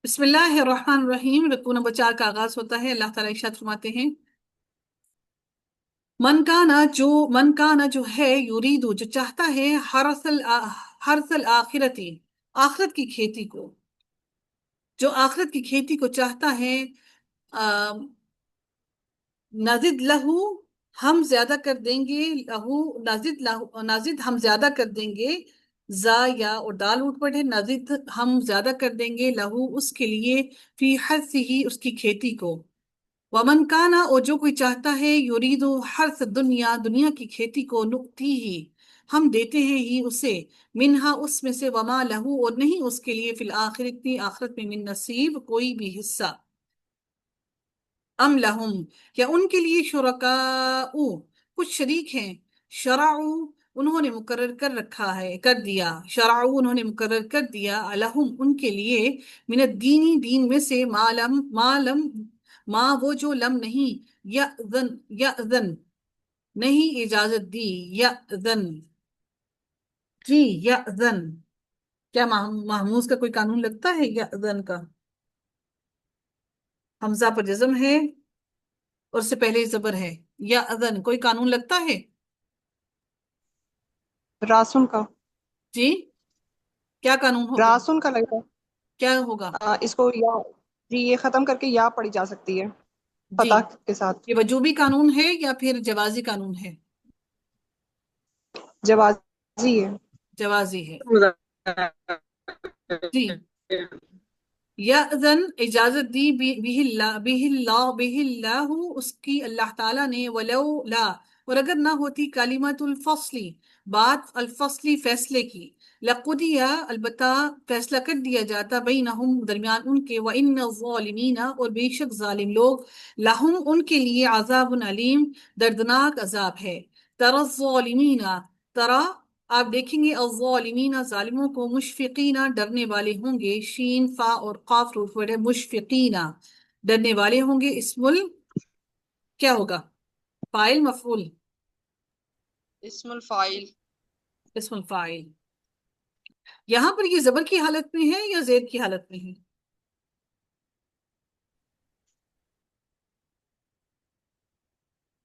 بسم اللہ الرحمن الرحیم، رکوع نمبر 4 کا آغاز ہوتا ہے۔ اللہ تعالیٰ ارشاد فرماتے ہیں، من کانا جو ہے، یریدو جو چاہتا ہے، حرث الآخرتی آخرت کی کھیتی کو، جو آخرت کی کھیتی کو چاہتا ہے، نزد لہو ہم زیادہ کر دیں گے، نزد ہم زیادہ کر دیں گے، یا اور دال اٹھ پڑے، نزد ہم زیادہ کر دیں گے، لہو اس کے لیے، فی حرثہ اس کی کھیتی کو، ومن کانا اور جو کوئی چاہتا ہے، یریدو حرث دنیا دنیا کی کھیتی کو، نؤتی ہی ہم دیتے ہیں ہی اسے، منہا اس میں سے، وما لہو اور نہیں اس کے لیے، فی الآخرتی آخرت میں، من نصیب کوئی بھی حصہ، ام لہم کیا ان کے لیے، شرکاء کچھ شریک ہیں، شرعوا انہوں نے مقرر کر رکھا ہے، کر دیا، شرعوا انہوں نے مقرر کر دیا، لہم ان کے لیے، من الدینی دین میں سے، ما وہ جو لم نہیں، یأذن نہیں اجازت دی، یأذن جی یأذن کیا محموز کا کوئی قانون لگتا ہے یأذن کا؟ حمزہ پر جزم ہے اور اس سے پہلے زبر ہے، یأذن کوئی قانون لگتا ہے؟ راسن کا جی کیا قانون ہوگا؟ راسن کا لگتا کیا ہوگا؟ ہے اس کو یا جی یہ ختم کر کے یا پڑھی جا سکتی ہے جی فتح کے ساتھ یہ وجوبی قانون ہے یا پھر جوازی قانون ہے؟ جوازی ہے جوازی ہے جی، یأذن اجازت دی، بہ اللہ اس کی اللہ تعالیٰ نے، ولو لا اور اگر نہ ہوتی، کلمۃ الفصل بات الفصلی فیصلے کی، لقضی البتہ فیصلہ کر دیا جاتا، بینہم درمیان ان کے، وان الظالمین اور بے شک ظالم لوگ، لہم ان کے لیے، عذاب علیم دردناک عذاب ہے، تری الظالمین ترا آپ دیکھیں گے، الظالمین ظالموں کو، مشفقین ڈرنے والے ہوں گے، شین فا اور قاف روٹ ورڈ ہے، مشفقین ڈرنے والے ہوں گے، کیا ہوگا؟ فاعل مفعول؟ اسم الفاعل اسم الفاعل۔ یہاں پر یہ زبر کی حالت میں ہے یا زید کی حالت میں ہے؟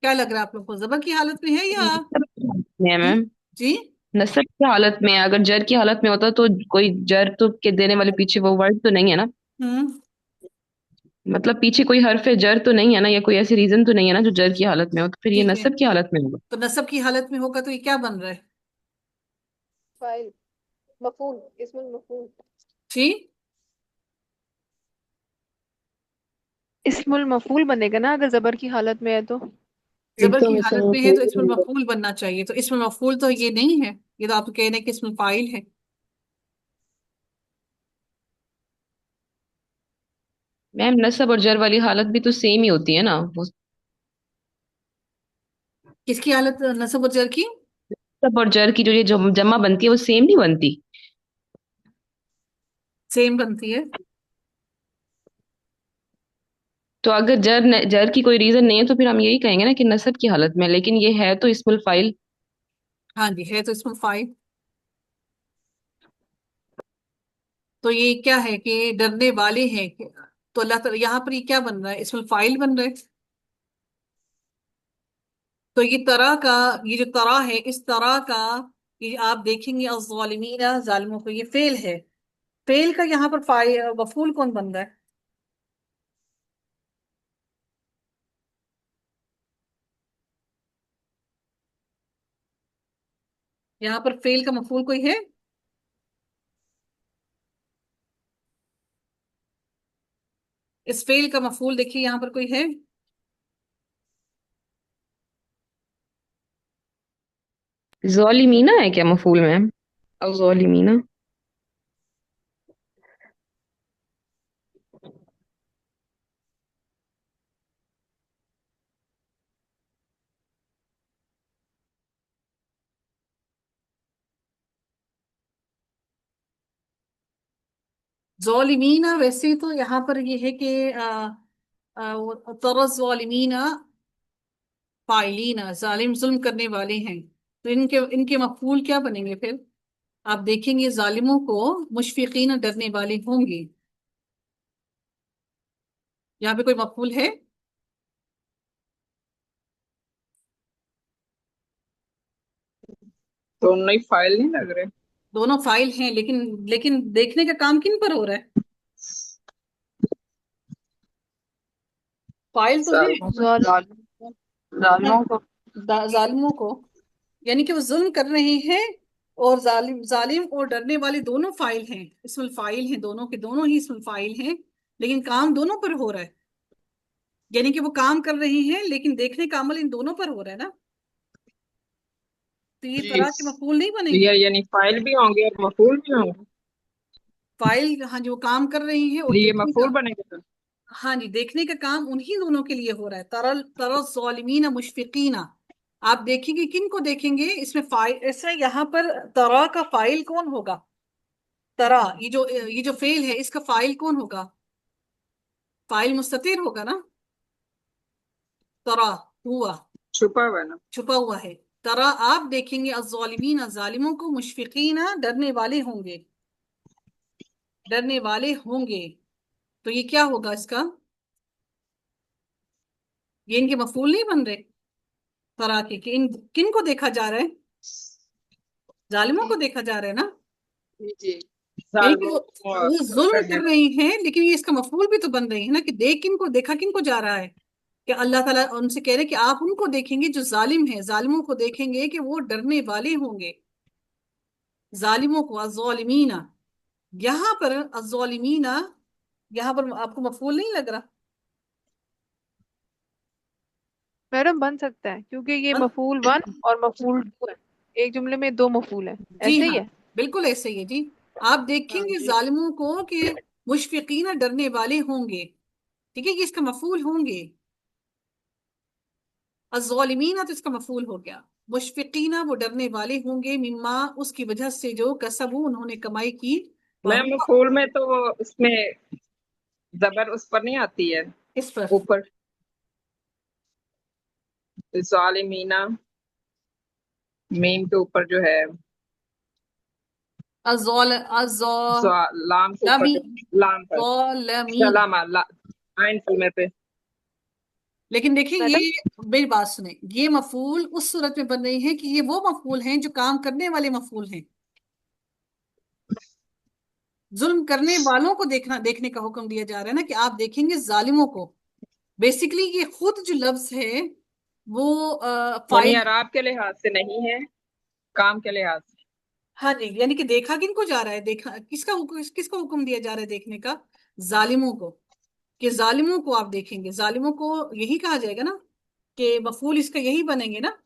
کیا لگ رہا ہے آپ لوگ کو، زبر کی حالت میں ہے یا نصب کی حالت میں ہے جی میم، جی نصب کی حالت میں ہے۔ اگر جر کی حالت میں ہوتا تو کوئی جر تو کے دینے والے پیچھے وہ ورڈ تو نہیں ہے نا، ہوں مطلب پیچھے کوئی حرف جر تو نہیں ہے نا، یا کوئی ایسی ریزن تو نہیں ہے نا جو جر کی حالت میں ہو، تو پھر یہ ٹھیک ہے، نصب کی حالت میں ہوگا۔ تو نصب کی حالت میں ہوگا تو یہ کیا بن رہا ہے؟ فاعل مفعول اسم المفعول جی اسم المفعول بنے گا نا اگر زبر کی حالت میں ہے تو۔ زبر کی حالت میں ہے تو اسم المفعول بننا چاہیے، تو اسم المفعول تو یہ نہیں ہے، یہ تو آپ کہہ رہے ہیں کہ اسم الفاعل ہے۔ میم نصب اور جر والی حالت بھی تو سیم ہی ہوتی ہے نا، وہ کس کی حالت، نصب و جر کی؟ نصب اور جر کی جو یہ جمع بنتی ہے وہ سیم نہیں بنتی۔ سیم بنتی ہے۔ تو اگر جر کی کوئی ریزن نہیں ہے تو پھر ہم یہی کہیں گے نا کہ نصب کی حالت میں، لیکن یہ ہے تو اسم الفاعل۔ ہاں جی ہے تو اسم الفاعل، تو یہ کیا ہے کہ ڈرنے والے ہیں تو اللہ تعالیٰ یہاں پر یہ کیا بن رہا ہے، اسم الفاعل بن رہا ہے۔ تو یہ طرح کا، یہ جو طرح ہے، اس طرح کا، یہ آپ دیکھیں گے، الظالمین ظالموں کو، یہ فعل ہے، فعل کا یہاں پر مفعول کون بن رہا ہے؟ یہاں پر فعل کا مفعول کوئی ہے؟ اس فعل کا مفعول دیکھیے یہاں پر کوئی ہے؟ ظالمینہ ہے کیا مفعول میں؟ او ظالمینہ، ظالمین ویسے تو یہاں پر یہ ہے کہ ترى الظالمین فاعلین، ظالم ظلم کرنے والے ہیں، تو ان کے مفعول کیا بنیں گے پھر؟ آپ دیکھیں گے ظالموں کو، مشفقین ڈرنے والے ہوں گے، यहाँ पे कोई मफूल है? तो नहीं, फाइल नहीं लग रहे। दोनों फाइल हैं, लेकिन लेकिन देखने का काम किन पर हो रहा है? फाइल तो है। जालिमों को, जाल हाँ, जालिमों को। जालिमों को, यानी कि वो जुल्म कर रहे हैं, और जालिम जालिम और डरने वाले दोनों फाइल हैं, इसमें फाइल हैं, दोनों के दोनों ही इसमें फाइल हैं, लेकिन काम दोनों पर हो रहा है। यानी कि वो काम कर रही हैं, लेकिन देखने का अमल इन दोनों पर हो रहा है ना, तो ये जी, तरह के मफूल नहीं बनेंगे। ये यानी फाइल भी होंगे और मफूल भी होंगे। फाइल, हाँ, जो काम कर रही हैं, और ये देखने मफूल का, बनेंगे तो। हाँ जी, देखने का काम उन्हीं दोनों के लिए हो रहा है। तरल तरल ज़ालिमीना मुशफिकीना, आप देखेंगे, किन को देखेंगे इसमें फाइल, ऐसे यहाँ पर तरा का फाइल कौन होगा? तरा, ये जो फेल है, इसका फाइल कौन होगा? फाइल मुस्ततिर होगा ना। तरा हुआ, छुपा हुआ है ना। छुपा हुआ है। तरा, आप देखेंगे अज़्ज़ालिमीना, जालिमों को, मुशफिकीना, डरने वाले होंगे, डरने वाले होंगे। तो ये क्या होगा इसका? ये इनके मफूल नहीं बन रहे तरा के, कि इन किन को देखा जा रहा है? जालिमों को देखा जा रहा है ना। जी जी। यानी कि जालिमों वो जुल्म कर रही हैं, लेकिन ये इसका मफूल भी तो बन रही है ना, कि देख किन को, देखा किन को जा रहा है? कि अल्लाह ताला उनसे कह रहे हैं कि आप उनको देखेंगे जो जालिम है, जालिमों को देखेंगे कि वो डरने वाले होंगे, जालिमों को, अज़्ज़ालिमीना। यहाँ पर अज़्ज़ालिमीना, यहाँ पर आपको मफूल नहीं लग रहा? मैडम बन सकता है, क्योंकि ये बन- मफूल वन और मफूल टू है। एक जुमले में दो मफूल है। जी ऐसे ही हाँ, है। बिल्कुल ऐसे ही है जी। आप हाँ देखेंगे जी। जालिमों को कि मुशफिकीना, डरने वाले होंगे, ठीक है, ये इसका मफूल होंगे। अज़्ज़ालिमीना तो इसका मफूल हो गया। मुशफिकीना, वो डरने वाले होंगे, मिम्मा, उसकी वजह से जो कसबू, उन्होंने कमाई की। मैं वहुवा, मफूल में तो वो उसमें जबर उस पर नहीं आती है, इस पर ऊपर। जालिमीना, मीम के ऊपर जो है, लाम के ऊपर अज़्ज़ालमी, जो, लाम पर। ज़ालमीन। सलाम आइन फलमे पे। लेकिन देखिए, मैडम, ये मेरी बात सुने, ये मफूल उस सूरत में बन रही है कि ये वो मफूल हैं जो काम करने वाले मफूल हैं, जुल्म करने वालों को देखना, देखने का हुक्म दिया जा रहा है ना, कि आप देखेंगे जालिमों को। बेसिकली ये खुद जो लफ्ज है, वो यानी फाइल। अराब के लिहाज से नहीं है, काम के लिहाज से। हाँ जी, यानी कि देखा किनको जा रहा है, देखा किसका हुक्म, किसको हुक्म दिया जा रहा है देखने का? जालिमों को, कि जालिमों को आप देखेंगे, जालिमों को यही कहा जाएगा ना, कि मफूल इसका यही बनेंगे ना।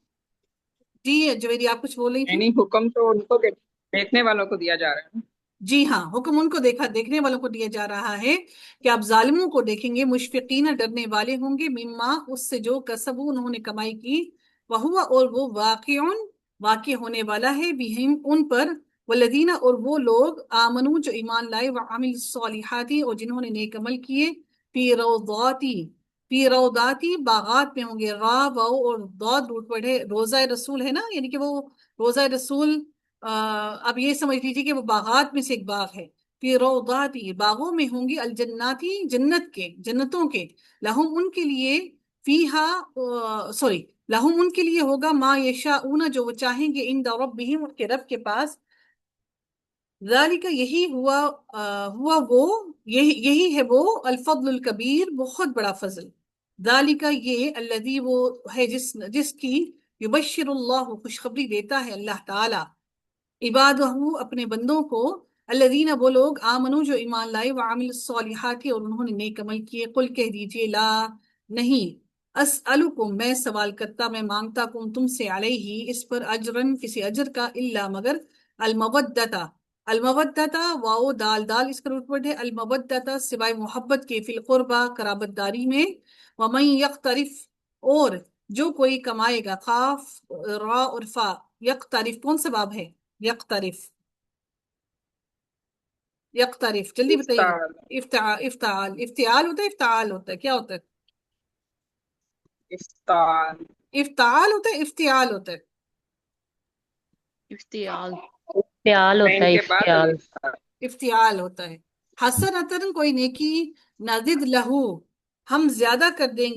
जी जवेदी, आप कुछ बोल रही थी? यानी हुक्म तो उनको देखने वालों को दिया जा रहा है। जी हाँ, हुक्म उनको, देखा देखने वालों को दिया जा रहा है, कि आप जालिमों को देखेंगे, मुशफिकीना, डरने वाले होंगे, मिम्मा, उससे जो कसबू, उन्होंने कमाई की, वहुआ, और वो वाक़िउन, वाक़ई होने वाला है, बिहिम, उन पर, वल्लदीना, और वो लोग, आमनू, जो ईमान लाए, व अमिल सॉलिहाती, और जिन्होंने नेक अमल किए, फी रौदाती, फी रौदाती, बागात में होंगे, रा वाओ और दौद रूट पढ़े, रोज़ा रसूल है ना, यानी कि वो रोज़ा रसूल, अब ये समझ लीजिए कि वो बागात में से एक बाग है। फिर रौदाती, बागों में होंगी, अलजन्नाती, जन्नत के, जन्नतों के, लहुम, उनके लिए, फीहा, सॉरी, लहुम, उनके लिए होगा, मा यशाऊना, जो वो चाहेंगे, इन रब्बिहिम, उनके रब के पास। ज़ालिका, यही हुआ, हुआ वो, यही यही है वो, अल फज़लुल कबीर, बहुत बड़ा फजल। ज़ालिका, ये, अल्लज़ी, वो है, जिसकी, युबश्शिरुल्लाहु, खुशखबरी देता है अल्लाह ताला, इबादहू, अपने बंदों को, अल्लज़ीना, वो लोग, आमनू, जो ईमान लाए, व आमिल सॉलिहाती, और उन्होंने नेक अमल किए, कुल, कह दीजिए, ला, नहीं, असअलुकुम, मैं सवाल करता, मैं मांगता, कुम, तुमसे, अलैहि, इस पर, अजरन, किसी अजर का, इल्ला, मगर, अलमवद्दता, अलमवद्दता, वाओ दाल दाल, इसका रूट वर्ड है, अलमवद्दता, सिवाय मोहब्बत के, फिल कुर्बा, कराबतदारी में, वमन यक्तरिफ, और जो कोई कमाएगा, खाफ, रा और फा, यक्तरिफ कौन सा बाब है? यक्तरिफ, यक्तरिफ, जल्दी बताइएगा। इफ्तार। इफ्ताल, इफ्तियाल होता है, इफ्ताल होता है, क्या होता है? इफ्तार। इफ्ताल होता है, इफ्तियाल होता है? इफ्तियाल, इफ्तियाल होता फैन है, के बाद अल इफ्तियाल। इफ्तार। इफ्तियाल होता है। हसन अतरन, कोई नेकी, नजिद लहू, ہم زیادہ کر دیں گے